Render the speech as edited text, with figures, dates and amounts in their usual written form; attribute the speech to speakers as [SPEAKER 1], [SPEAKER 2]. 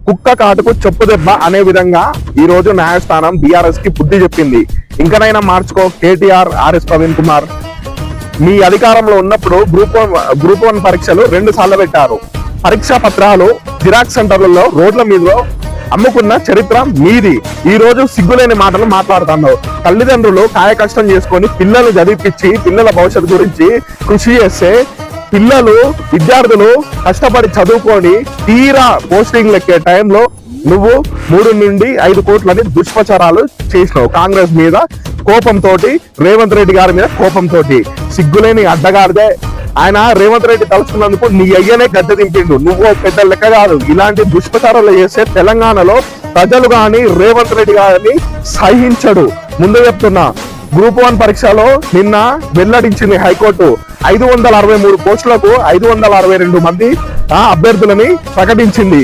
[SPEAKER 1] కుక్క కాటుకు చెప్పు దెబ్బ అనే విధంగా ఈ రోజు న్యాయస్థానం బీఆర్ఎస్ కి బుద్ధి చెప్పింది. ఇంకనైనా మార్చుకో కేటీఆర్, ఆర్ఎస్ ప్రవీణ్ కుమార్. మీ అధికారంలో ఉన్నప్పుడు గ్రూప్ వన్ పరీక్షలు 2 సార్లు పెట్టారు. పరీక్షా పత్రాలు జిరాక్స్ సెంటర్లలో రోడ్ల మీద అమ్ముకున్న చరిత్ర మీది. ఈ రోజు సిగ్గులేని మాటలు మాట్లాడుతున్నావు. తల్లిదండ్రులు కాయ కష్టం చేసుకొని పిల్లలు చదివిపించి పిల్లల భవిష్యత్తు గురించి కృషి చేస్తే విద్యార్థులు కష్టపడి చదువుకొని తీరా పోస్టింగ్ లెక్కే టైంలో నువ్వు 3 నుండి 5 కోట్లని దుష్ప్రచారాలు చేసినావు. కాంగ్రెస్ మీద కోపంతో, రేవంత్ రెడ్డి గారి మీద కోపంతో. సిగ్గులేని అడ్డగారిదే ఆయన. రేవంత్ రెడ్డి తలుచుకున్నందుకు నీ అయ్యనే గద్దె దింపిండు. నువ్వు పెద్ద లెక్క కాదు. ఇలాంటి దుష్ప్రచారాలు చేస్తే తెలంగాణలో ప్రజలు గాని రేవంత్ రెడ్డి గారిని సహించడు. ముందు చెప్తున్నా, గ్రూప్ 1 పరీక్షలో నిన్న వెల్లడించింది హైకోర్టు. 563 పోస్టులకు 562 మంది అభ్యర్థులని ప్రకటించింది.